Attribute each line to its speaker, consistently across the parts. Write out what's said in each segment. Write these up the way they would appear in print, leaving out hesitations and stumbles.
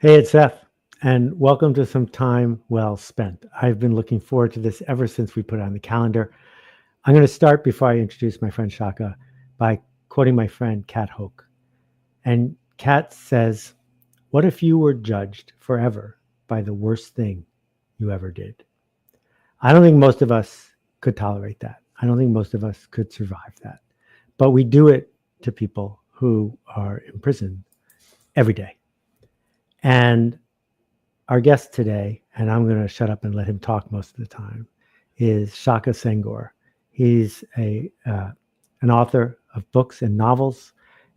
Speaker 1: Hey, it's Seth, and welcome to some time well spent. I've been looking forward to this ever since we put it on the calendar. I'm going to start before I introduce my friend Shaka by quoting my friend Kat Hoke. And Kat says, "What if you were judged forever by the worst thing you ever did?" I don't think most of us could tolerate that. I don't think most of us could survive that. But we do it to people who are in prison every day. And our guest today, and I'm going to shut up and let him talk most of the time, is Shaka Senghor. He's an author of books and novels,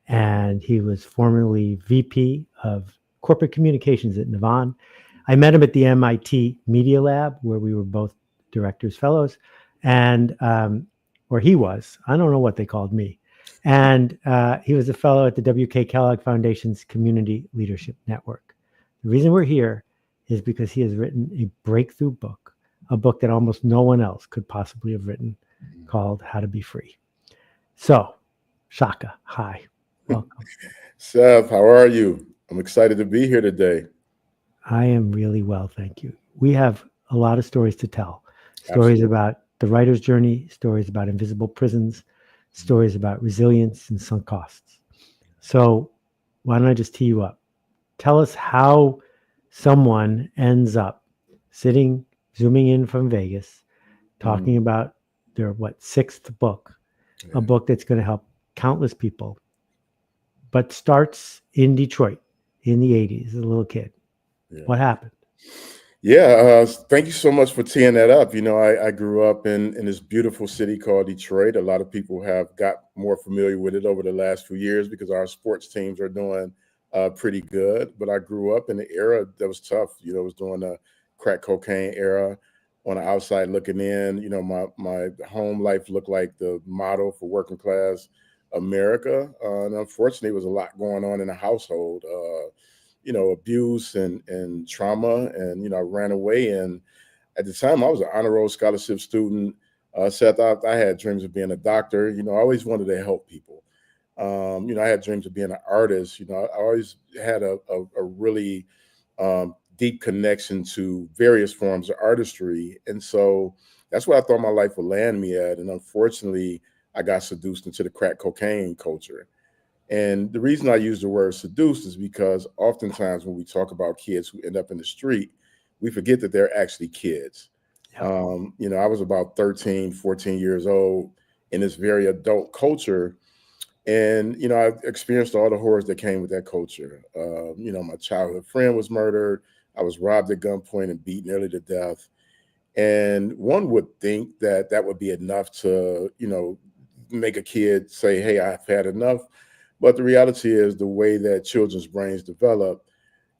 Speaker 1: and he was formerly VP of corporate communications at Navan. I met him at the MIT Media Lab, where we were both directors fellows, and where he was. I don't know what they called me. And he was a fellow at the W.K. Kellogg Foundation's Community Leadership Network. The reason we're here is because he has written a breakthrough book, a book that almost no one else could possibly have written, called How to Be Free. So, Shaka, hi. Welcome.
Speaker 2: Seth, how are you? I'm excited to be here today.
Speaker 1: I am really well, thank you. We have a lot of stories to tell. Stories
Speaker 2: Absolutely.
Speaker 1: about the writer's journey, stories about invisible prisons, stories about resilience and sunk costs. So, why don't I just tee you up? Tell us how someone ends up sitting, zooming in from Vegas, talking about their sixth book, a book that's going to help countless people, but starts in Detroit in the 80s as a little kid.
Speaker 2: Yeah.
Speaker 1: What happened?
Speaker 2: Yeah, thank you so much for teeing that up. You know, I grew up in this beautiful city called Detroit. A lot of people have got more familiar with it over the last few years because our sports teams are doing pretty good. But I grew up in an era that was tough. You know, it was during the crack cocaine era. On the outside looking in, you know, my home life looked like the model for working class America. And unfortunately, there was a lot going on in the household. You know, abuse and trauma. And, you know, I ran away. And at the time, I was an honor roll scholarship student. Seth, I had dreams of being a doctor. You know, I always wanted to help people. You know, I had dreams of being an artist. You know, I always had a really deep connection to various forms of artistry. And so that's what I thought my life would land me at. And unfortunately, I got seduced into the crack cocaine culture. And the reason I use the word seduced is because oftentimes when we talk about kids who end up in the street, we forget that they're actually kids.
Speaker 1: Yeah.
Speaker 2: You know, I was about 13, 14 years old in this very adult culture. And, you know, I experienced all the horrors that came with that culture. You know, my childhood friend was murdered. I was robbed at gunpoint and beat nearly to death. And one would think that that would be enough to, you know, make a kid say, hey, I've had enough. But the reality is the way that children's brains develop,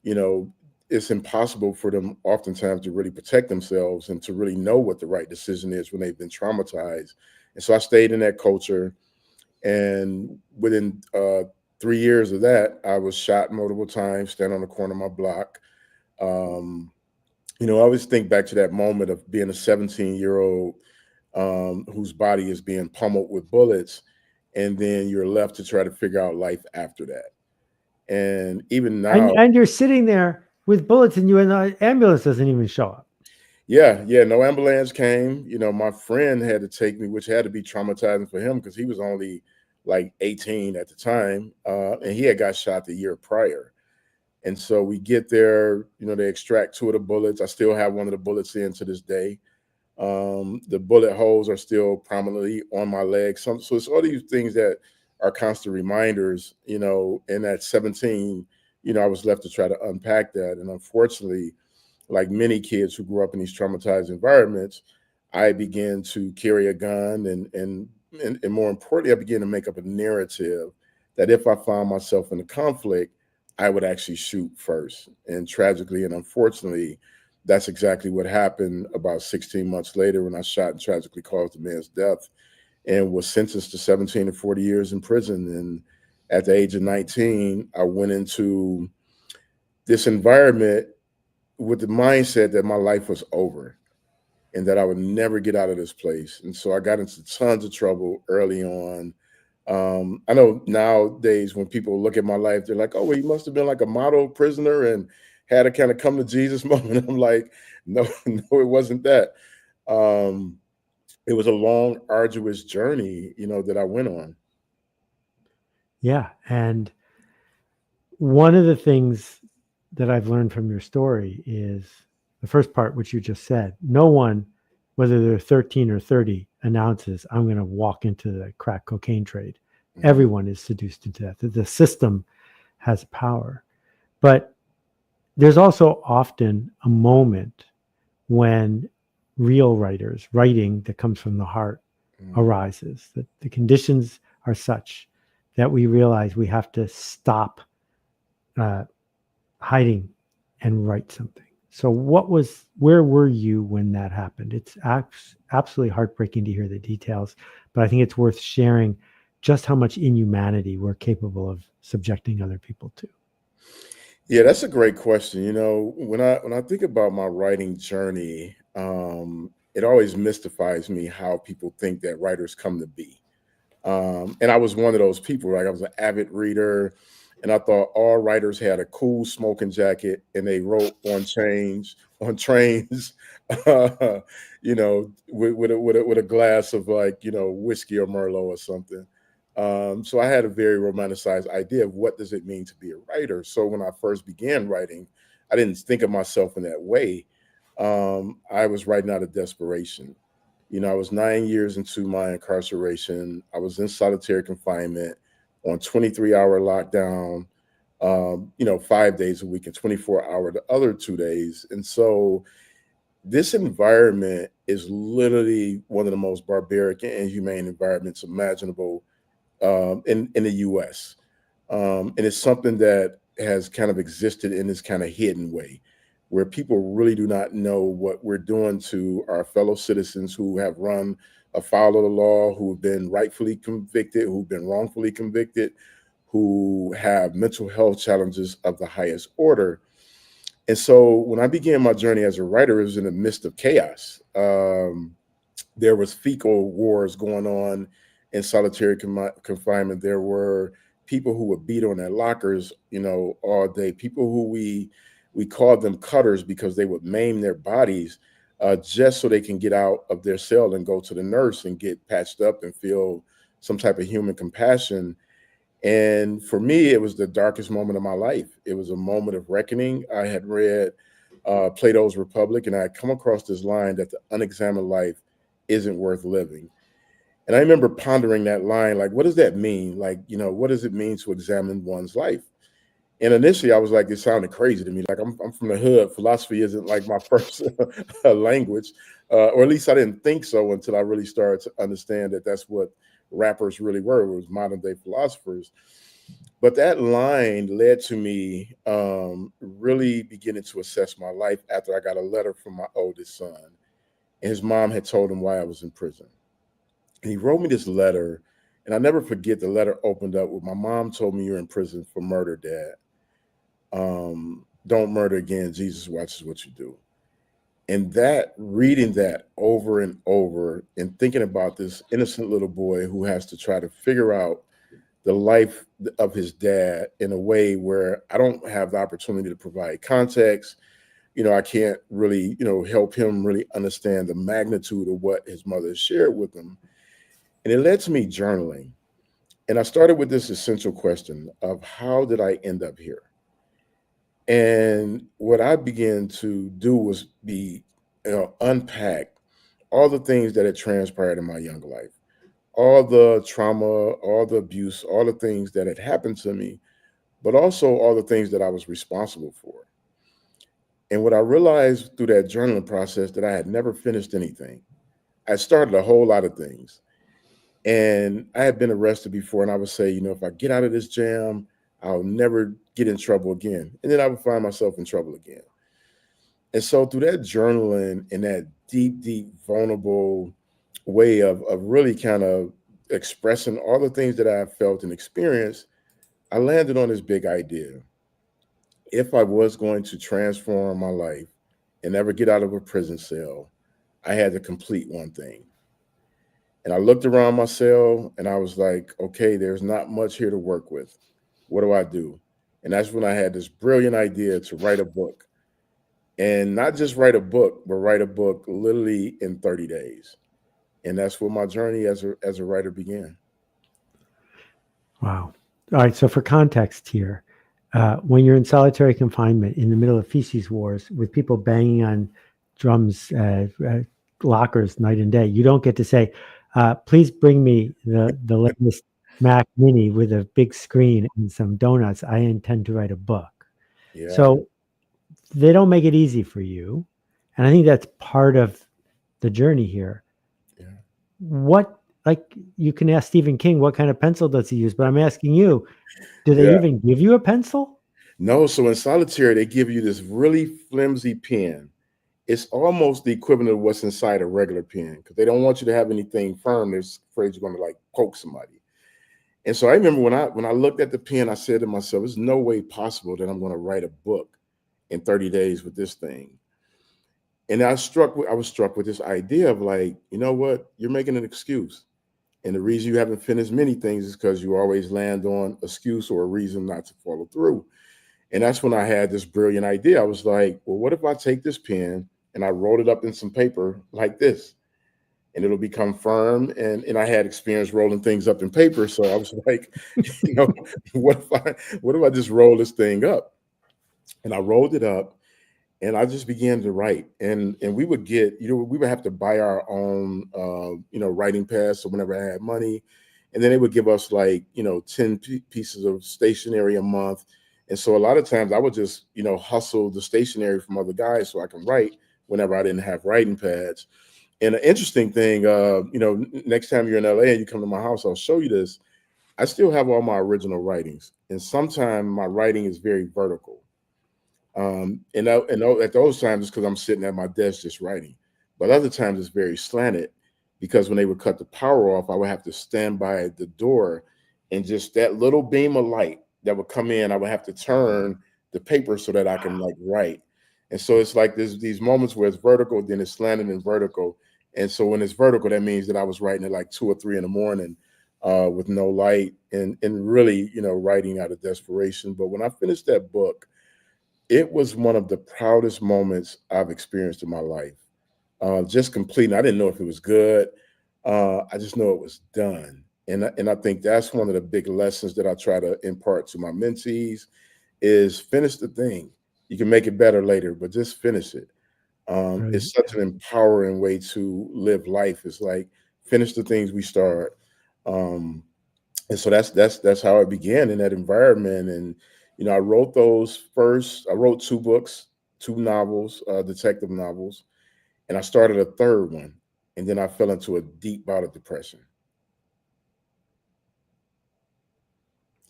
Speaker 2: you know, it's impossible for them oftentimes to really protect themselves and to really know what the right decision is when they've been traumatized. And so I stayed in that culture. And within 3 years of that, I was shot multiple times, standing on the corner of my block. Um, you know, I always think back to that moment of being a 17-year-old whose body is being pummeled with bullets, and then you're left to try to figure out life after that. And even now,
Speaker 1: And you're sitting there with bullets in you, and the ambulance doesn't even show up.
Speaker 2: yeah, no ambulance came. You know, my friend had to take me, which had to be traumatizing for him because he was only like 18 at the time, and he had got shot the year prior. And so we get there, you know, they extract two of the bullets. I still have one of the bullets in to this day. The bullet holes are still prominently on my legs. So it's all these things that are constant reminders, you know, and at 17, you know, I was left to try to unpack that. And unfortunately, like many kids who grew up in these traumatized environments, I began to carry a gun and more importantly, I began to make up a narrative that if I found myself in a conflict, I would actually shoot first. And tragically and unfortunately, that's exactly what happened about 16 months later when I shot and tragically caused a man's death and was sentenced to 17 to 40 years in prison. And at the age of 19, I went into this environment with the mindset that my life was over and that I would never get out of this place. And so I got into tons of trouble early on. I know nowadays when people look at my life, they're like, oh, well, you must have been like a model prisoner and had a kind of come to Jesus moment. I'm like, no, no, it wasn't that. Um, it was a long, arduous journey, that I went on.
Speaker 1: Yeah. And one of the things that I've learned from your story is the first part, which you just said. No one, whether they're 13 or 30, announces, I'm going to walk into the crack cocaine trade.
Speaker 2: Mhm.
Speaker 1: Everyone is seduced into that. The system has power. But there's also often a moment when real writing that comes from the heart
Speaker 2: Mhm.
Speaker 1: arises, that the conditions are such that we realize we have to stop uh, hiding and write something. So, where were you when that happened? It's absolutely heartbreaking to hear the details, but I think it's worth sharing just how much inhumanity we're capable of subjecting other people to.
Speaker 2: Yeah, that's a great question. When I think about my writing journey, it always mystifies me how people think that writers come to be. And I was one of those people, right? I was an avid reader, and I thought all writers had a cool smoking jacket and they wrote on trains, with a glass of, like, whiskey or Merlot or something. So I had a very romanticized idea of what does it mean to be a writer. So when I first began writing, I didn't think of myself in that way. I was writing out of desperation. I was 9 years into my incarceration. I was in solitary confinement on 23-hour lockdown, 5 days a week and 24-hour the other 2 days. And so this environment is literally one of the most barbaric and inhumane environments imaginable, in the US. And it's something that has kind of existed in this kind of hidden way, where people really do not know what we're doing to our fellow citizens who have run afoul of the law, who have been rightfully convicted, who've been wrongfully convicted, who have mental health challenges of the highest order. And so when I began my journey as a writer, it was in the midst of chaos. There was fecal wars going on in solitary confinement. There were people who would beat on their lockers, all day. People who we called them cutters because they would maim their bodies, just so they can get out of their cell and go to the nurse and get patched up and feel some type of human compassion. And for me, it was the darkest moment of my life. It was a moment of reckoning. I had read Plato's Republic, and I had come across this line that the unexamined life isn't worth living. And I remember pondering that line, like, what does that mean? Like, what does it mean to examine one's life? And initially, I was like, it sounded crazy to me. Like, I'm from the hood. Philosophy isn't like my first language, or at least I didn't think so until I really started to understand that that's what rappers really were, was modern day philosophers. But that line led to me really beginning to assess my life after I got a letter from my oldest son. And his mom had told him why I was in prison. And he wrote me this letter. And I never forget, the letter opened up with, "My mom told me you're in prison for murder, Dad. Don't murder again. Jesus watches what you do." And that, reading that over and over and thinking about this innocent little boy who has to try to figure out the life of his dad in a way where I don't have the opportunity to provide context. I can't really, help him really understand the magnitude of what his mother shared with him. And it led to me journaling. And I started with this essential question of, how did I end up here? And what I began to do was unpack all the things that had transpired in my young life, all the trauma, all the abuse, all the things that had happened to me, but also all the things that I was responsible for. And what I realized through that journaling process, that I had never finished anything. I started a whole lot of things. And I had been arrested before, and I would say, if I get out of this jam, I'll never get in trouble again. And then I would find myself in trouble again. And so through that journaling and that deep, deep, vulnerable way of really kind of expressing all the things that I felt and experienced, I landed on this big idea. If I was going to transform my life and never get out of a prison cell, I had to complete one thing. And I looked around my cell and I was like, okay, there's not much here to work with. What do I do? And that's when I had this brilliant idea to write a book. and not just write a book, but write a book literally in 30 days. And that's where my journey as a writer began.
Speaker 1: Wow. All right. So, for context here, when you're in solitary confinement in the middle of feces wars with people banging on drums, lockers night and day, you don't get to say, please bring me the latest Mac Mini with a big screen and some donuts. I intend to write a book.
Speaker 2: Yeah,
Speaker 1: So, they don't make it easy for you. And I think that's part of the journey here.
Speaker 2: yeah,
Speaker 1: What, like, you can ask Stephen King, what kind of pencil does he use? But I'm asking you, do they
Speaker 2: yeah.
Speaker 1: even give you a pencil?
Speaker 2: No, so in solitaire, they give you this really flimsy pen. It's almost the equivalent of what's inside a regular pen because they don't want you to have anything firm. They're afraid you're going to like poke somebody. And so I remember when I looked at the pen, I said to myself, "There's no way possible that I'm going to write a book in 30 days with this thing." And I was struck with this idea of like, you know what? You're making an excuse. And the reason you haven't finished many things is because you always land on excuse or a reason not to follow through. And that's when I had this brilliant idea. I was like, well, what if I take this pen and I roll it up in some paper like this? And it'll become firm. And I had experience rolling things up in paper. So I was like, you know, what if I just roll this thing up? And I rolled it up and I just began to write. And we would get, we would have to buy our own writing pads. So whenever I had money, and then they would give us like, 10 pieces of stationery a month. And so a lot of times I would just, hustle the stationery from other guys so I can write whenever I didn't have writing pads. And an interesting thing, next time you're in LA and you come to my house, I'll show you this. I still have all my original writings. And sometimes my writing is very vertical. At those times, it's because I'm sitting at my desk just writing. But other times, it's very slanted because when they would cut the power off, I would have to stand by the door, and just that little beam of light that would come in, I would have to turn the paper so that I can like write. And so it's like there's these moments where it's vertical, then it's slanted and vertical. And so when it's vertical, that means that I was writing at like 2 or 3 in the morning with no light and really, writing out of desperation. But when I finished that book, it was one of the proudest moments I've experienced in my life. Just completing. I didn't know if it was good. I just know it was done. And I think that's one of the big lessons that I try to impart to my mentees is finish the thing. You can make it better later, but just finish it. It's
Speaker 1: Brilliant.
Speaker 2: such an empowering way to live life. It's like finish the things we start. Um, and so that's how it began in that environment. And I wrote those first. I wrote 2 books, 2 novels, detective novels, and I started a third one, and then I fell into a deep bout of depression.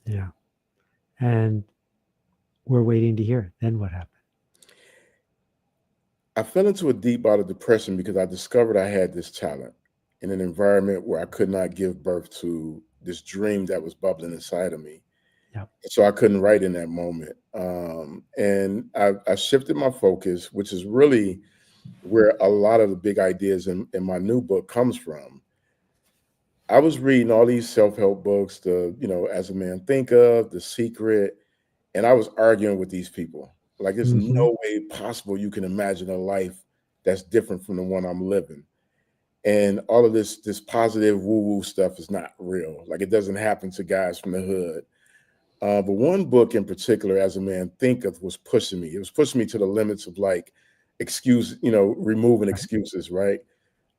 Speaker 1: Yeah. And we're waiting to hear. Then what happened?
Speaker 2: I fell into a deep bout of depression because I discovered I had this talent in an environment where I could not give birth to this dream that was bubbling inside of me.
Speaker 1: Yep.
Speaker 2: So I couldn't write in that moment. And I shifted my focus, which is really where a lot of the big ideas in my new book comes from. I was reading all these self-help books, As a Man Think Of, The Secret, and I was arguing with these people. Like, there's
Speaker 1: Hmm.
Speaker 2: no way possible you can imagine a life that's different from the one I'm living. And all of this positive woo-woo stuff is not real. Like, it doesn't happen to guys from the hood. But one book in particular, As a Man Thinketh, was pushing me. It was pushing me to the limits of like removing
Speaker 1: Right.
Speaker 2: excuses, right?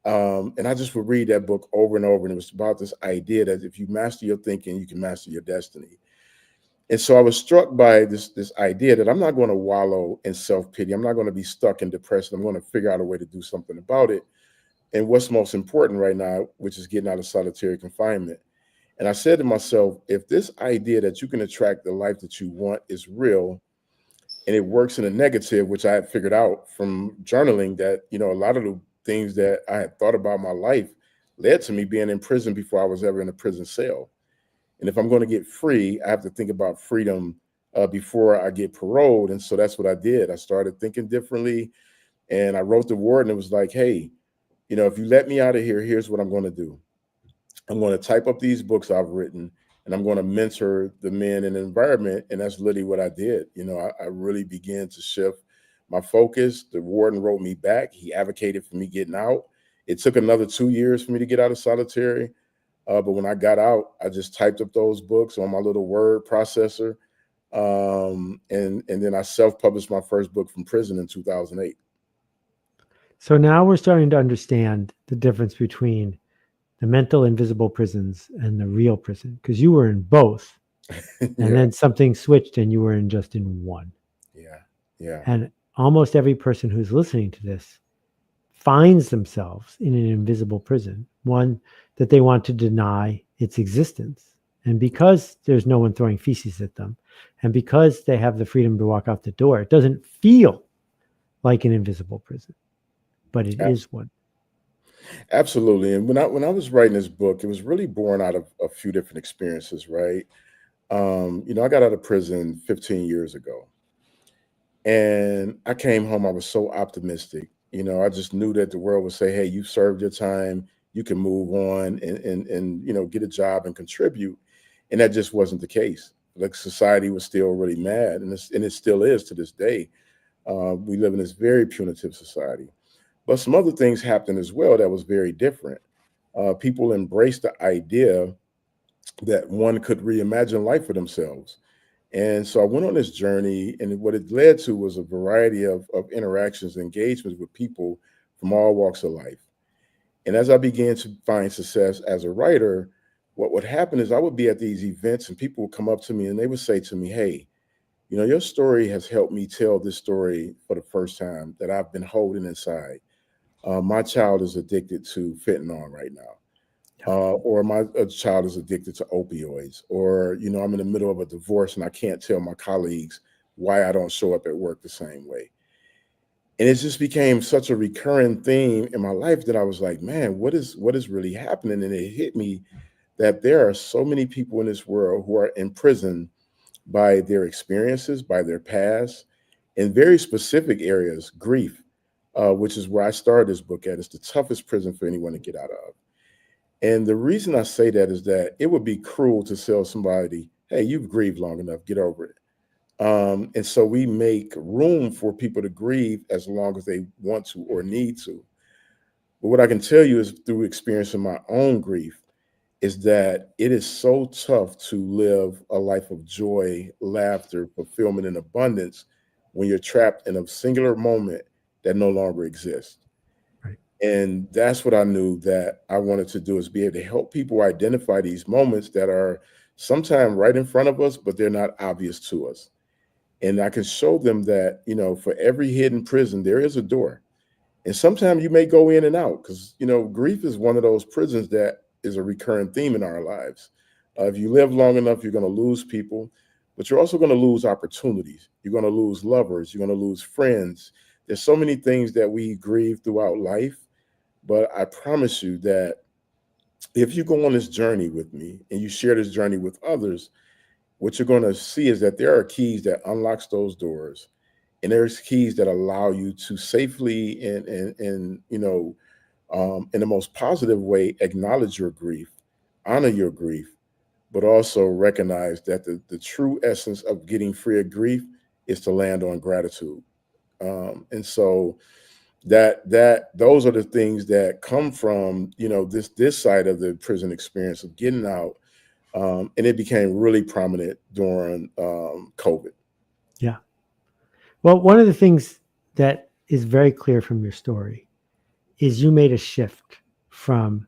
Speaker 2: And I just would read that book over and over, and it was about this idea that if you master your thinking, you can master your destiny. And so I was struck by this idea that I'm not going to wallow in self-pity. I'm not going to be stuck in depression. I'm going to figure out a way to do something about it. And what's most important right now, which is getting out of solitary confinement. And I said to myself, if this idea that you can attract the life that you want is real and it works in a negative, which I had figured out from journaling that, a lot of the things that I had thought about my life led to me being in prison before I was ever in a prison cell. And if I'm going to get free, I have to think about freedom before I get paroled. And so that's what I did. I started thinking differently and I wrote the word and it was like, hey, if you let me out of here, here's what I'm going to do. I'm going to type up these books I've written and I'm going to mentor the men in the environment. And that's literally what I did. I really began to shift my focus. The warden wrote me back. He advocated for me getting out. It took another 2 years for me to get out of solitary. But when I got out, I just typed up those books on my little word processor. And then I self-published my first book from prison in 2008.
Speaker 1: So now we're starting to understand the difference between the mental invisible prisons and the real prison, because you were in both. And
Speaker 2: Yeah.
Speaker 1: then something switched and you were in just in one.
Speaker 2: Yeah. Yeah.
Speaker 1: And almost every person who's listening to this finds themselves in an invisible prison, one that they want to deny its existence. And because there's no one throwing feces at them, and because they have the freedom to walk out the door, it doesn't feel like an invisible prison, but it is one.
Speaker 2: Absolutely. And when I was writing this book, it was really born out of a few different experiences, right? I got out of prison 15 years ago. And I came home, I was so optimistic. I just knew that the world would say, hey, you served your time, you can move on and get a job and contribute. And that just wasn't the case. Like, society was still really mad, and it still is to this day. We live in this very punitive society. But some other things happened as well that was very different. People embraced the idea that one could reimagine life for themselves. And so I went on this journey, and what it led to was a variety of interactions and engagements with people from all walks of life. And as I began to find success as a writer, what would happen is I would be at these events and people would come up to me and they would say to me, hey, your story has helped me tell this story for the first time that I've been holding inside. My child is addicted to fentanyl right now. Or my child is addicted to opioids, or, I'm in the middle of a divorce and I can't tell my colleagues why I don't show up at work the same way. And it just became such a recurring theme in my life that I was like, man, what is really happening? And it hit me that there are so many people in this world who are imprisoned by their experiences, by their past, in very specific areas, grief, which is where I started this book at. It's the toughest prison for anyone to get out of. And the reason I say that is that it would be cruel to tell somebody, hey, you've grieved long enough, get over it. And so we make room for people to grieve as long as they want to or need to. But what I can tell you is, through experiencing my own grief, is that it is so tough to live a life of joy, laughter, fulfillment, and abundance when you're trapped in a singular moment that no longer exists.
Speaker 1: Right.
Speaker 2: And that's what I knew that I wanted to do, is be able to help people identify these moments that are sometimes right in front of us, but they're not obvious to us. And I can show them that, for every hidden prison, there is a door. And sometimes you may go in and out because, grief is one of those prisons that is a recurring theme in our lives. If you live long enough, you're going to lose people, but you're also going to lose opportunities. You're going to lose lovers. You're going to lose friends. There's so many things that we grieve throughout life. But I promise you that if you go on this journey with me and you share this journey with others, what you're going to see is that there are keys that unlocks those doors, and there's keys that allow you to safely and in the most positive way acknowledge your grief, honor your grief, but also recognize that the true essence of getting free of grief is to land on gratitude. And so that those are the things that come from this side of the prison experience of getting out. And it became really prominent during COVID.
Speaker 1: Yeah. Well, one of the things that is very clear from your story is you made a shift from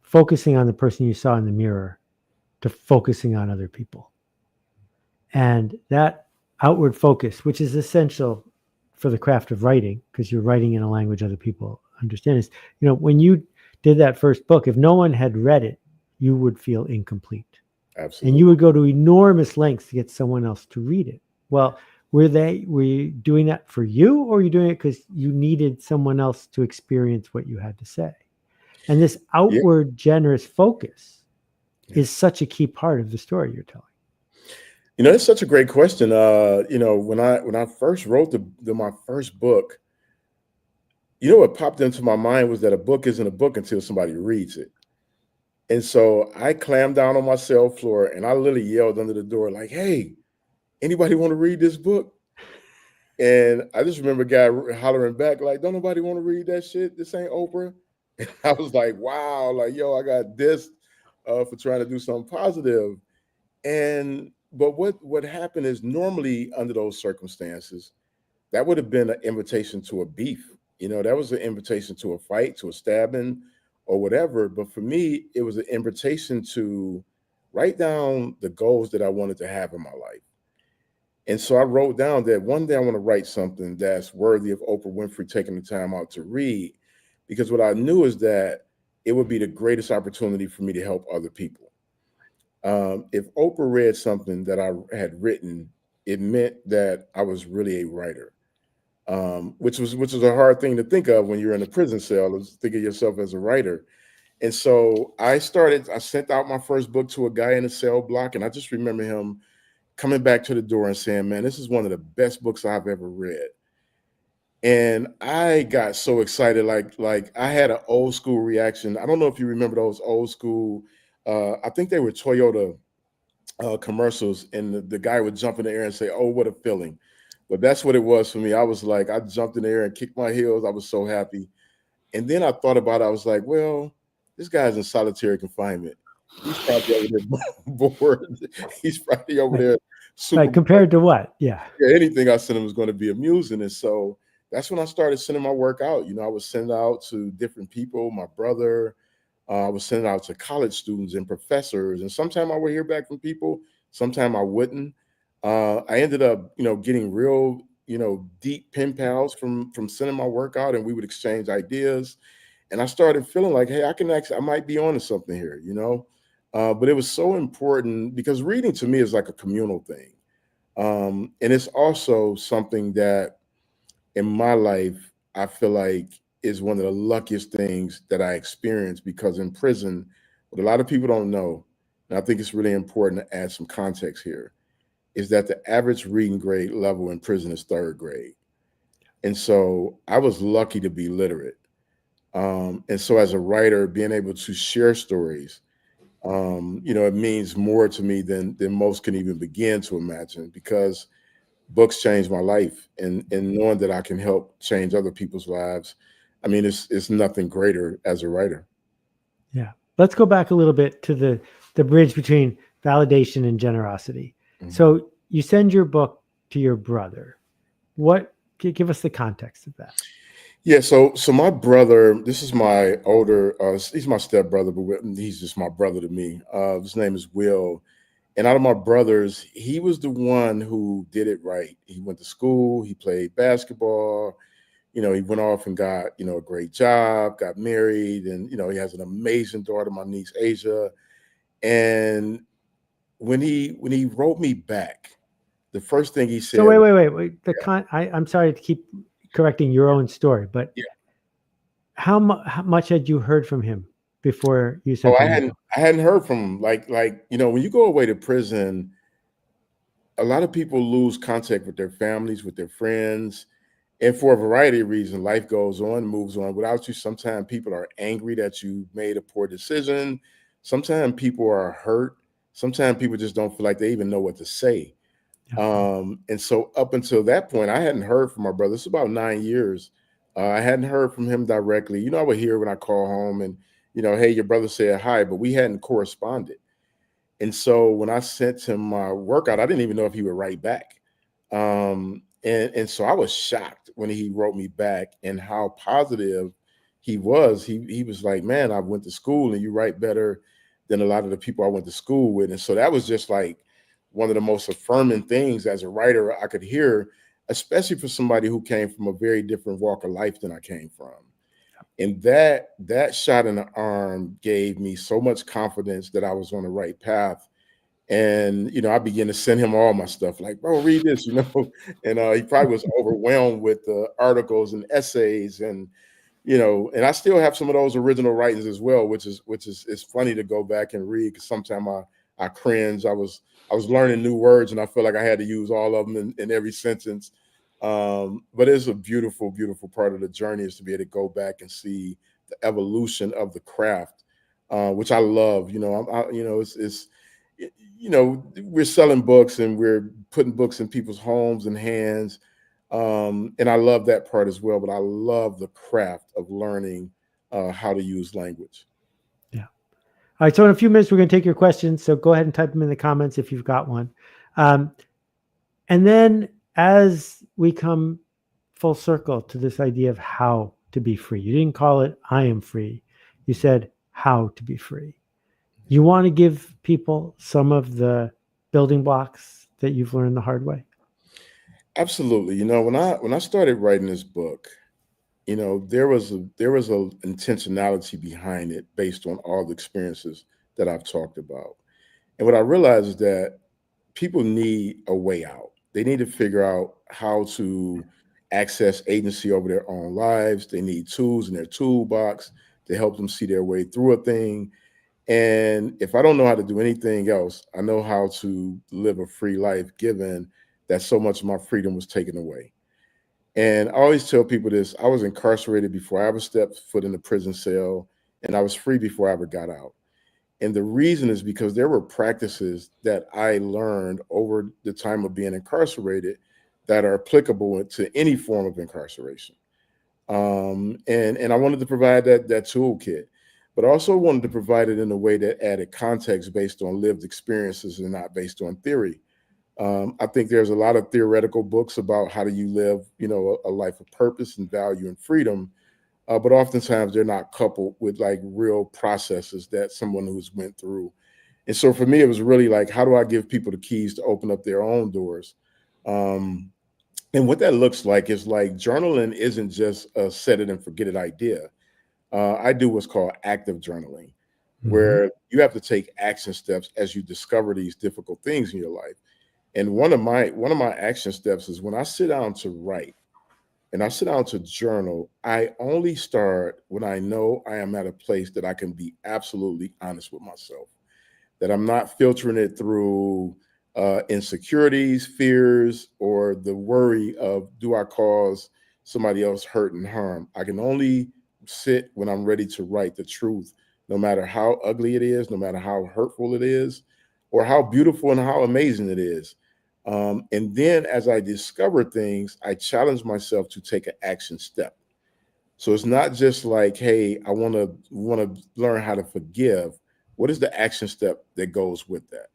Speaker 1: focusing on the person you saw in the mirror to focusing on other people. And that outward focus, which is essential for the craft of writing, because you're writing in a language other people understand, is, when you did that first book, if no one had read it, you would feel incomplete.
Speaker 2: Absolutely.
Speaker 1: And you would go to enormous lengths to get someone else to read it. Well, were you doing that for you, or were you doing it because you needed someone else to experience what you had to say? And this outward generous focus is such a key part of the story you're telling.
Speaker 2: It's such a great question. When I first wrote my first book, what popped into my mind was that a book isn't a book until somebody reads it. And so I clammed down on my cell floor and I literally yelled under the door, like, hey, anybody want to read this book? And I just remember a guy hollering back, like, don't nobody want to read that shit? This ain't Oprah. And I was like, wow, like, yo, I got this for trying to do something positive. And but what happened is normally under those circumstances, that would have been an invitation to a beef. That was an invitation to a fight, to a stabbing, or whatever. But for me, it was an invitation to write down the goals that I wanted to have in my life. And so I wrote down that one day I want to write something that's worthy of Oprah Winfrey taking the time out to read, because what I knew is that it would be the greatest opportunity for me to help other people. If Oprah read something that I had written, it meant that I was really a writer, which was a hard thing to think of when you're in a prison cell, is think of yourself as a writer. And so I sent out my first book to a guy in a cell block, and I just remember him coming back to the door and saying, "Man, this is one of the best books I've ever read." And I got so excited, like I had an old school reaction. I don't know if you remember those old school. I think they were Toyota commercials, and the guy would jump in the air and say, "Oh, what a feeling!" But that's what it was for me. I was like, I jumped in the air and kicked my heels. I was so happy. And then I thought about it. I was like, well, this guy's in solitary confinement. He's probably over there bored. He's probably over
Speaker 1: Right.
Speaker 2: there
Speaker 1: Right.
Speaker 2: super.
Speaker 1: Compared to what? Yeah.
Speaker 2: Anything I sent him was going to be amusing. And so that's when I started sending my work out. I was sending out to different people, my brother. I was sending out to college students and professors. And sometimes I would hear back from people, sometimes I wouldn't. I ended up, getting real, deep pen pals from sending my work out, and we would exchange ideas. And I started feeling like, hey, I might be onto something here. But it was so important because reading to me is like a communal thing. And it's also something that in my life, I feel like is one of the luckiest things that I experienced, because in prison, what a lot of people don't know, and I think it's really important to add some context here, is that the average reading grade level in prison is third grade. And so I was lucky to be literate. And so as a writer, being able to share stories, it means more to me than most can even begin to imagine, because books changed my life, and knowing that I can help change other people's lives. I mean, it's nothing greater as a writer.
Speaker 1: Yeah. Let's go back a little bit to the bridge between validation and generosity.
Speaker 2: Mhm.
Speaker 1: So you send your book to your brother. What give us the context of that?
Speaker 2: Yeah, so my brother, this is my older, he's my stepbrother, but he's just my brother to me. His name is Will. And out of my brothers, he was the one who did it right. He went to school, he played basketball, he went off and got, a great job, got married, and he has an amazing daughter, my niece Asia. And when he wrote me back, the first thing he
Speaker 1: So
Speaker 2: said,
Speaker 1: wait. I'm sorry to keep correcting your own story, but
Speaker 2: yeah,
Speaker 1: how much had you heard from him before you
Speaker 2: oh,
Speaker 1: sent
Speaker 2: I
Speaker 1: him your
Speaker 2: hadn't
Speaker 1: book?
Speaker 2: I hadn't heard from him. When you go away to prison, a lot of people lose contact with their families, with their friends. And for a variety of reasons, life goes on, moves on without you. Sometimes people are angry that you made a poor decision. Sometimes people are hurt. Sometimes people just don't feel like they even know what to say.
Speaker 1: Yeah.
Speaker 2: And so up until that point, I hadn't heard from my brother. It's about 9 years. I hadn't heard from him directly. I would hear when I call home and, hey, your brother said hi, but we hadn't corresponded. And so when I sent him my workout, I didn't even know if he would write back. And so I was shocked when he wrote me back and how positive he was. He was like, man, I went to school and you write better than a lot of the people I went to school with. And so that was just like one of the most affirming things as a writer I could hear, especially for somebody who came from a very different walk of life than I came from. And that shot in the arm gave me so much confidence that I was on the right path. And I began to send him all my stuff, like, bro, read this. And he probably was overwhelmed with the articles and essays, and I still have some of those original writings as well, which is it's funny to go back and read, because sometimes I cringe. I was learning new words, and I feel like I had to use all of them in every sentence. But it's a beautiful, beautiful part of the journey, is to be able to go back and see the evolution of the craft, which I love. It's we're selling books and we're putting books in people's homes and hands. And I love that part as well. But I love the craft of learning how to use language.
Speaker 1: Yeah. All right. So in a few minutes, we're going to take your questions. So go ahead and type them in the comments if you've got one. And then as we come full circle to this idea of how to be free, you didn't call it I am free. You said how to be free. You want to give people some of the building blocks that you've learned the hard way?
Speaker 2: Absolutely. When I started writing this book, there was a intentionality behind it based on all the experiences that I've talked about. And what I realized is that people need a way out. They need to figure out how to access agency over their own lives. They need tools in their toolbox to help them see their way through a thing. And if I don't know how to do anything else, I know how to live a free life, given that so much of my freedom was taken away. And I always tell people this: I was incarcerated before I ever stepped foot in a prison cell, and I was free before I ever got out. And the reason is because there were practices that I learned over the time of being incarcerated that are applicable to any form of incarceration. And I wanted to provide that toolkit, but also wanted to provide it in a way that added context based on lived experiences and not based on theory. I think there's a lot of theoretical books about how do you live, a life of purpose and value and freedom, but oftentimes they're not coupled with like real processes that someone who's went through. And so for me, it was really like, how do I give people the keys to open up their own doors? Um, and what that looks like is like journaling isn't just a set it and forget it idea. I do what's called active journaling,
Speaker 1: Mm-hmm.
Speaker 2: where you have to take action steps as you discover these difficult things in your life. And one of my action steps is when I sit down to write and I sit down to journal, I only start when I know I am at a place that I can be absolutely honest with myself, that I'm not filtering it through insecurities, fears, or the worry of do I cause somebody else hurt and harm. I can only sit when I'm ready to write the truth, no matter how ugly it is, no matter how hurtful it is, or how beautiful and how amazing it is. And then as I discover things, I challenge myself to take an action step. So it's not just like, hey, I want to learn how to forgive. What is the action step that goes with that?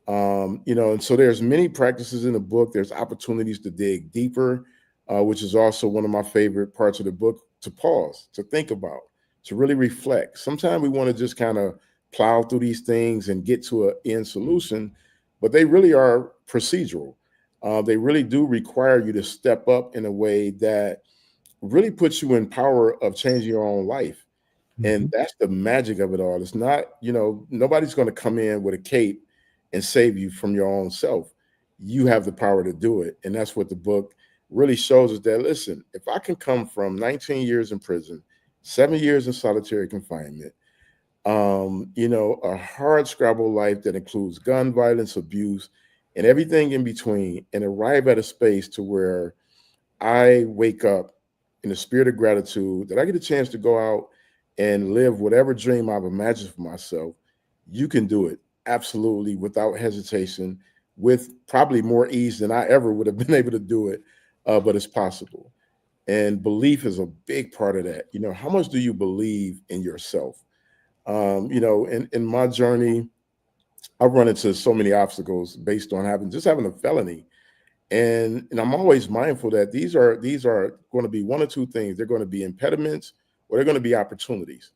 Speaker 2: And so there's many practices in the book. There's opportunities to dig deeper, which is also one of my favorite parts of the book, to pause, to think about, to really reflect. Sometimes we want to just kind of plow through these things and get to an end solution, but they really are procedural. They really do require you to step up in a way that really puts you in power of changing your own life.
Speaker 1: Mm-hmm.
Speaker 2: And that's the magic of it all. It's not, nobody's going to come in with a cape and save you from your own self. You have the power to do it. And that's what the book really shows us, that, listen, if I can come from 19 years in prison, 7 years in solitary confinement, a hard scrabble life that includes gun violence, abuse, and everything in between, and arrive at a space to where I wake up in a spirit of gratitude that I get a chance to go out and live whatever dream I've imagined for myself. You can do it absolutely without hesitation, with probably more ease than I ever would have been able to do it, but it's possible. And belief is a big part of that. How much do you believe in yourself? In my journey, I've run into so many obstacles based on having a felony. And I'm always mindful that these are going to be one or two things. They're going to be impediments, or they're going to be opportunities.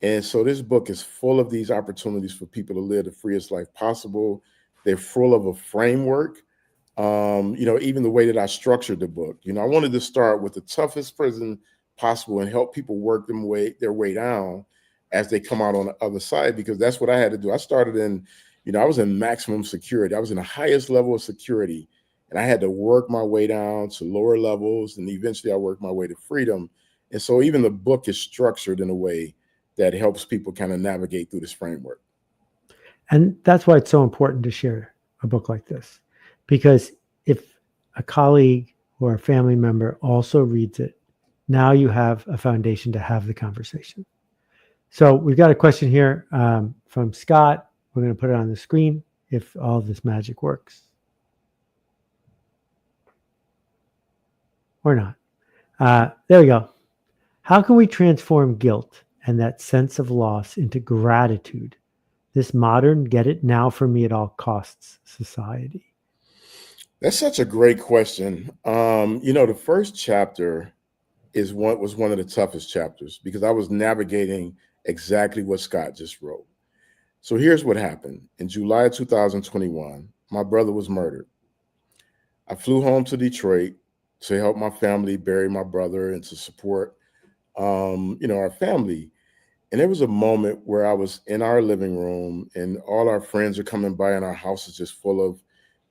Speaker 2: And so this book is full of these opportunities for people to live the freest life possible. They're full of a framework. Even the way that I structured the book. I wanted to start with the toughest prison possible and help people work their way down as they come out on the other side, because that's what I had to do. I started I was in maximum security. I was in the highest level of security, and I had to work my way down to lower levels, and eventually I worked my way to freedom. And so even the book is structured in a way that helps people kind of navigate through this framework.
Speaker 1: And that's why it's so important to share a book like this. Because if a colleague or a family member also reads it, now you have a foundation to have the conversation. So we've got a question here from Scott. We're going to put it on the screen if all this magic works. or not. There we go. How can we transform guilt and that sense of loss into gratitude? This modern, get it now for me at all costs society.
Speaker 2: That's such a great question. The first chapter was one of the toughest chapters because I was navigating exactly what Scott just wrote. So here's what happened. In July of 2021, my brother was murdered. I flew home to Detroit to help my family bury my brother and to support, our family. And there was a moment where I was in our living room and all our friends are coming by and our house is just full of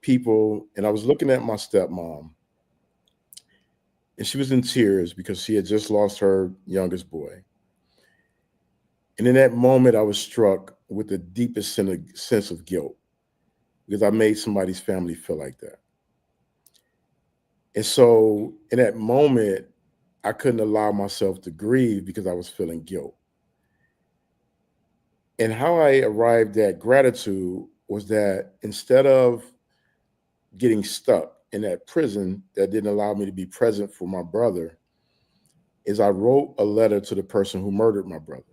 Speaker 2: people. And I was looking at my stepmom and she was in tears because she had just lost her youngest boy. And in that moment, I was struck with the deepest sense of guilt because I made somebody's family feel like that. And so in that moment, I couldn't allow myself to grieve because I was feeling guilt. And how I arrived at gratitude was that instead of getting stuck in that prison that didn't allow me to be present for my brother, is I wrote a letter to the person who murdered my brother.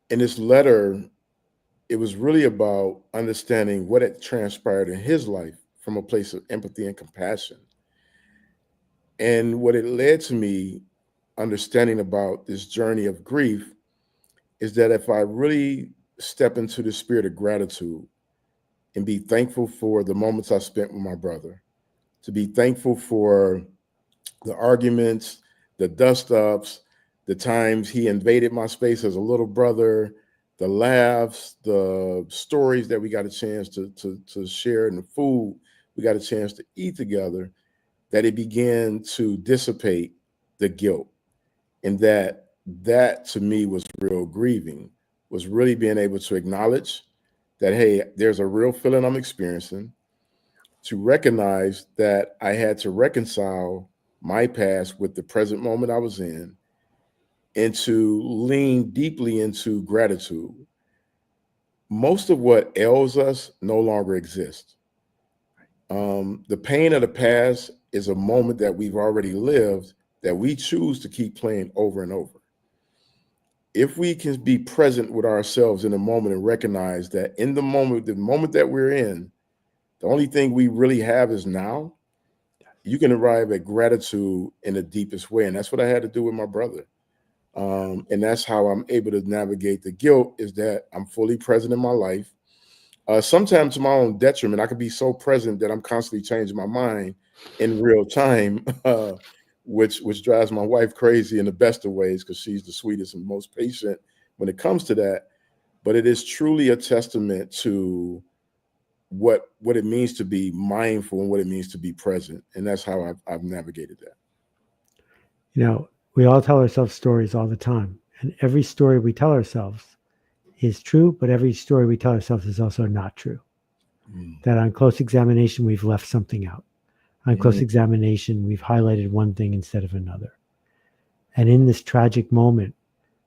Speaker 2: In this letter, it was really about understanding what had transpired in his life from a place of empathy and compassion. And what it led to me understanding about this journey of grief is that if I really step into the spirit of gratitude and be thankful for the moments I spent with my brother, to be thankful for the arguments, the dust ups, the times he invaded my space as a little brother, the laughs, the stories that we got a chance to share, and the food we got a chance to eat together, that it began to dissipate the guilt. And that to me was real grieving, was really being able to acknowledge that, hey, there's a real feeling I'm experiencing, to recognize that I had to reconcile my past with the present moment I was in, and to lean deeply into gratitude. Most of what ails us no longer exists. The pain of the past is a moment that we've already lived that we choose to keep playing over and over. If we can be present with ourselves in the moment and recognize that in the moment that we're in, the only thing we really have is now, you can arrive at gratitude in the deepest way. And that's what I had to do with my brother. And that's how I'm able to navigate the guilt, is that I'm fully present in my life. Sometimes to my own detriment, I could be so present that I'm constantly changing my mind in real time, which drives my wife crazy in the best of ways because she's the sweetest and most patient when it comes to that. But it is truly a testament to what it means to be mindful and what it means to be present. And that's how I've navigated that.
Speaker 1: We all tell ourselves stories all the time, and every story we tell ourselves is true, but every story we tell ourselves is also not true. That on close examination, we've left something out. On close examination, we've highlighted one thing instead of another. And in this tragic moment,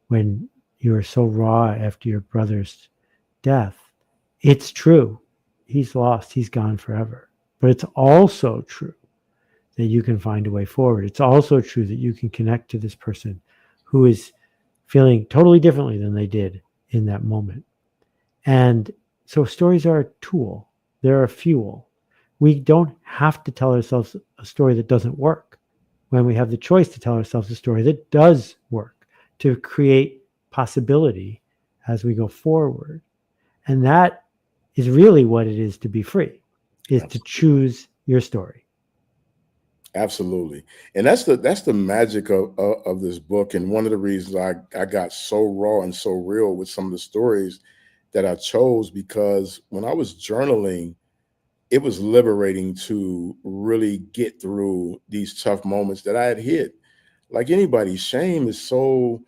Speaker 1: when you are so raw after your brother's death, it's true. He's lost. He's gone forever. But it's also true that you can find a way forward. It's also true that you can connect to this person who is feeling totally differently than they did in that moment. And so stories are a tool. They're a fuel. We don't have to tell ourselves a story that doesn't work when we have the choice to tell ourselves a story that does work, to create possibility as we go forward. And that is really what it is to be free, is to choose your story.
Speaker 2: Absolutely. And that's the magic of this book. And one of the reasons I got so raw and so real with some of the stories that I chose, because when I was journaling, it was liberating to really get through these tough moments that I had hit. Like anybody, shame is so,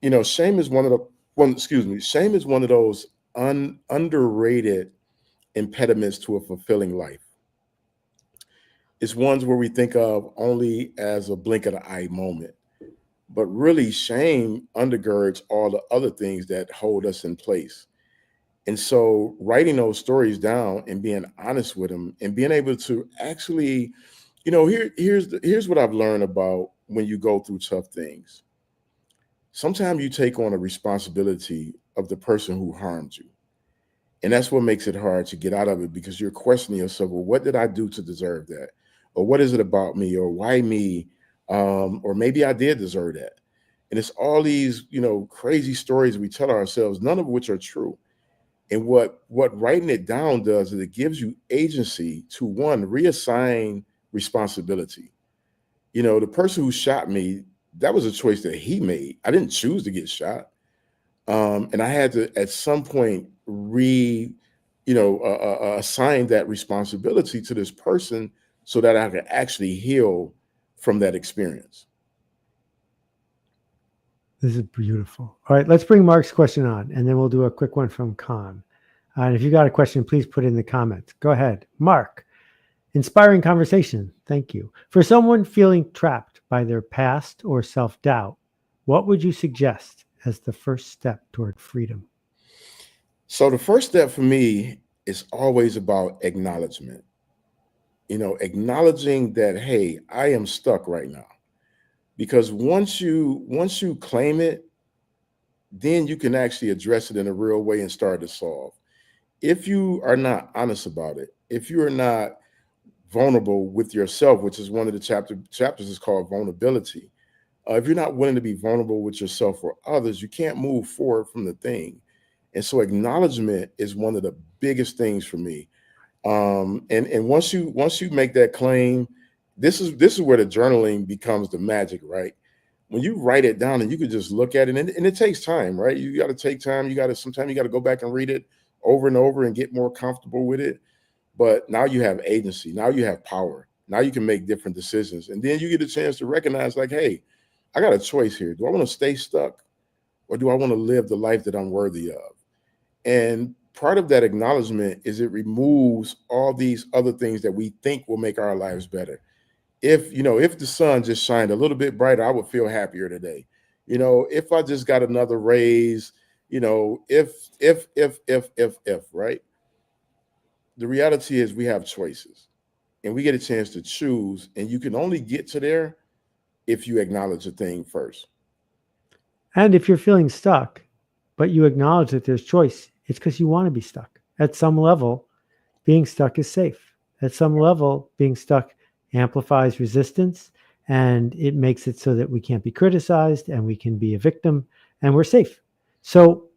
Speaker 2: shame is shame is one of those underrated impediments to a fulfilling life. It's ones where we think of only as a blink of the eye moment, but really shame undergirds all the other things that hold us in place. And so writing those stories down and being honest with them and being able to actually, Here's what I've learned about when you go through tough things. Sometimes you take on a responsibility of the person who harmed you. And that's what makes it hard to get out of it, because you're questioning yourself, well, what did I do to deserve that? Or what is it about me? Or why me? Or maybe I did deserve that. And it's all these, crazy stories we tell ourselves, none of which are true. And what writing it down does is it gives you agency to, one, reassign responsibility. The person who shot me, that was a choice that he made. I didn't choose to get shot. And I had to, at some point, assign that responsibility to this person so that I could actually heal from that experience.
Speaker 1: This is beautiful. All right, let's bring Mark's question on, and then we'll do a quick one from Khan. And if you got a question, please put it in the comments. Go ahead. Mark, inspiring conversation. Thank you. For someone feeling trapped by their past or self-doubt, what would you suggest as the first step toward freedom?
Speaker 2: So the first step for me is always about acknowledgement. Acknowledging that, hey, I am stuck right now. Because once you claim it, then you can actually address it in a real way and start to solve. If you are not honest about it, if you are not vulnerable with yourself, which is one of the chapters is called vulnerability. If you're not willing to be vulnerable with yourself or others, you can't move forward from the thing. And so acknowledgement is one of the biggest things for me. And once you make that claim, this is where the journaling becomes the magic, right? When you write it down and you can just look at it, and it takes time, right? You got to take time. Sometimes you got to go back and read it over and over and get more comfortable with it. But now you have agency. Now you have power. Now you can make different decisions. And then you get a chance to recognize, like, hey, I got a choice here. Do I want to stay stuck, or do I want to live the life that I'm worthy of? And part of that acknowledgement is it removes all these other things that we think will make our lives better. If the sun just shined a little bit brighter, I would feel happier today. If I just got another raise, if, right? The reality is we have choices, and we get a chance to choose, and you can only get to there if you acknowledge a thing first.
Speaker 1: And if you're feeling stuck, but you acknowledge that there's choice, it's because you want to be stuck. At some level, being stuck is safe. At some level, being stuck amplifies resistance, and it makes it so that we can't be criticized and we can be a victim and we're safe. So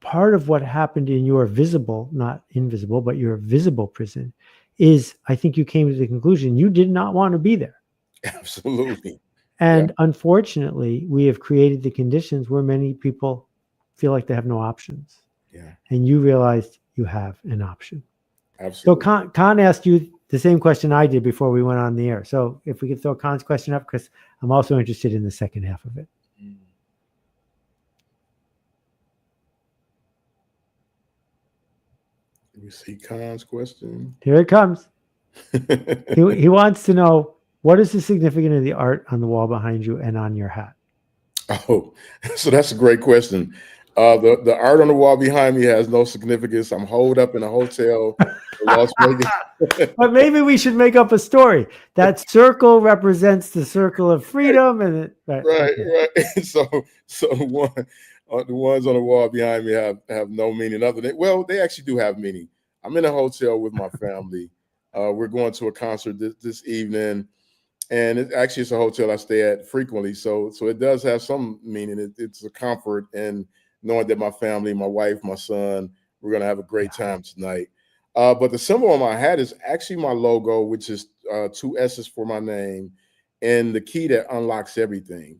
Speaker 1: part of what happened in your visible, not invisible, but your visible prison is, I think you came to the conclusion you did not want to be there.
Speaker 2: Absolutely.
Speaker 1: And unfortunately, we have created the conditions where many people feel like they have no options.
Speaker 2: Yeah.
Speaker 1: And you realized you have an option.
Speaker 2: Absolutely.
Speaker 1: So Khan asked you the same question I did before we went on the air. So if we could throw Khan's question up, because I'm also interested in the second half of it.
Speaker 2: We see Khan's question.
Speaker 1: Here it comes. he wants to know, what is the significance of the art on the wall behind you and on your hat?
Speaker 2: Oh, so that's a great question. The art on the wall behind me has no significance. I'm holed up in a hotel in Las Vegas.
Speaker 1: But maybe we should make up a story. That circle represents the circle of freedom, and
Speaker 2: right. So the ones on the wall behind me have no meaning other than, well, they actually do have meaning. I'm in a hotel with my family. We're going to a concert this evening, and it's a hotel I stay at frequently. So it does have some meaning. It's a comfort, and knowing that my family, my wife, my son, we're going to have a great time tonight. But the symbol on my hat is actually my logo, which is 2 S's for my name, and the key that unlocks everything.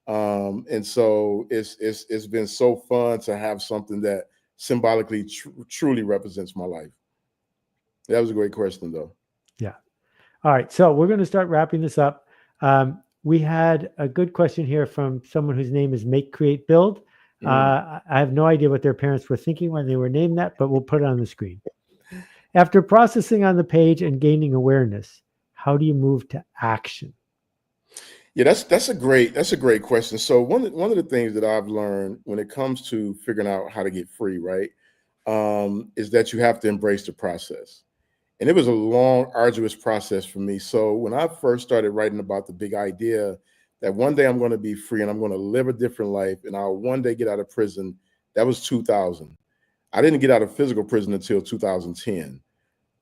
Speaker 2: And so it's been so fun to have something that symbolically truly represents my life. That was a great question, though.
Speaker 1: Yeah. All right. So we're going to start wrapping this up. We had a good question here from someone whose name is Make, Create, Build. I have no idea what their parents were thinking when they were named that, but we'll put it on the screen. After processing on the page and gaining awareness, how do you move to action?
Speaker 2: Yeah, that's a great question. So one of the things that I've learned when it comes to figuring out how to get free, right, is that you have to embrace the process. And it was a long, arduous process for me. So when I first started writing about the big idea that one day I'm going to be free and I'm going to live a different life and I'll one day get out of prison, that was 2000. I didn't get out of physical prison until 2010.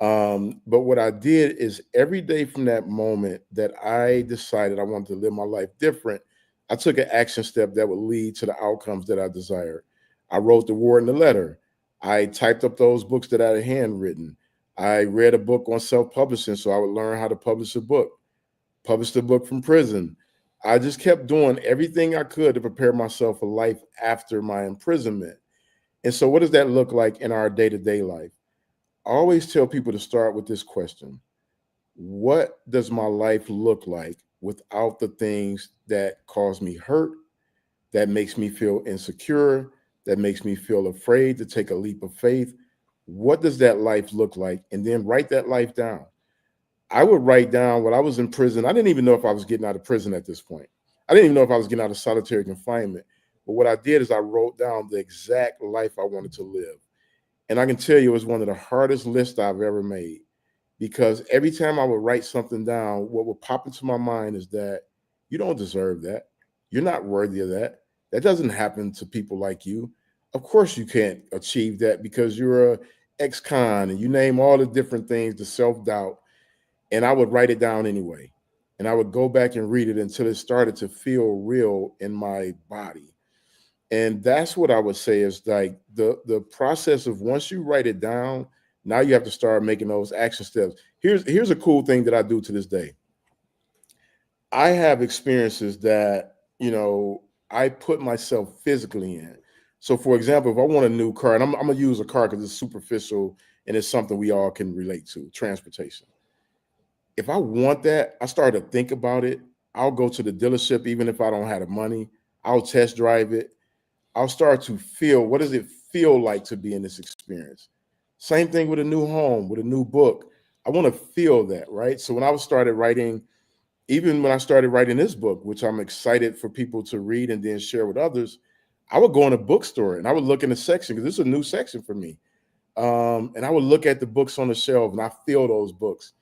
Speaker 2: But what I did is every day from that moment that I decided I wanted to live my life different, I took an action step that would lead to the outcomes that I desired. I wrote the warden a letter. I typed up those books that I had handwritten. I read a book on self-publishing so I would learn how to publish a book, published a book from prison. I just kept doing everything I could to prepare myself for life after my imprisonment. And so what does that look like in our day-to-day life? I always tell people to start with this question. What does my life look like without the things that cause me hurt, that makes me feel insecure, that makes me feel afraid to take a leap of faith? What does that life look like? And then write that life down. I would write down when I was in prison. I didn't even know if I was getting out of prison at this point. I didn't even know if I was getting out of solitary confinement. But what I did is I wrote down the exact life I wanted to live. And I can tell you it was one of the hardest lists I've ever made, because every time I would write something down, what would pop into my mind is that you don't deserve that. You're not worthy of that. That doesn't happen to people like you. Of course you can't achieve that because you're a ex-con, and you name all the different things, the self-doubt. And I would write it down anyway. And I would go back and read it until it started to feel real in my body. And that's what I would say is like the process of once you write it down, now you have to start making those action steps. Here's a cool thing that I do to this day. I have experiences that, I put myself physically in. So for example, if I want a new car, and I'm gonna use a car because it's superficial and it's something we all can relate to, transportation. If I want that, I start to think about it. I'll go to the dealership, even if I don't have the money. I'll test drive it. I'll start to feel, what does it feel like to be in this experience? Same thing with a new home, with a new book. I want to feel that, right? So when I started writing, even when I started writing this book, which I'm excited for people to read and then share with others, I would go in a bookstore and I would look in the section because this is a new section for me. And I would look at the books on the shelf and I feel those books.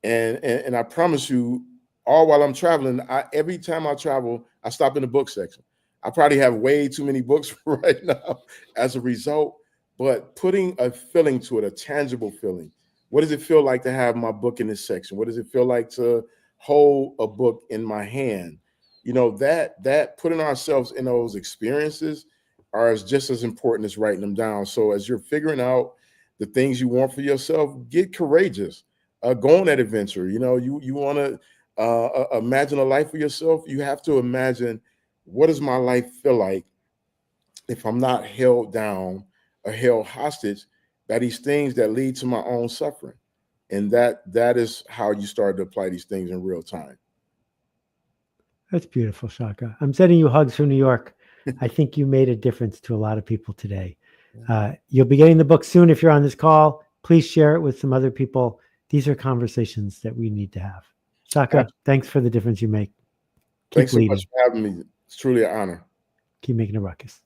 Speaker 2: And I promise you, all while I'm traveling, every time I travel, I stop in the book section. I probably have way too many books right now as a result, but putting a feeling to it, a tangible feeling. What does it feel like to have my book in this section? What does it feel like to hold a book in my hand? That putting ourselves in those experiences are just as important as writing them down. So as you're figuring out the things you want for yourself, get courageous. Go on that adventure. You want to imagine a life for yourself. You have to imagine, what does my life feel like if I'm not held down or held hostage by these things that lead to my own suffering? And that is how you start to apply these things in real time.
Speaker 1: That's beautiful, Shaka. I'm sending you hugs from New York. I think you made a difference to a lot of people today. You'll be getting the book soon if you're on this call. Please share it with some other people. These are conversations that we need to have. Shaka, thanks for the difference you make.
Speaker 2: Thanks so much for having me. It's truly an honor.
Speaker 1: Keep making a ruckus.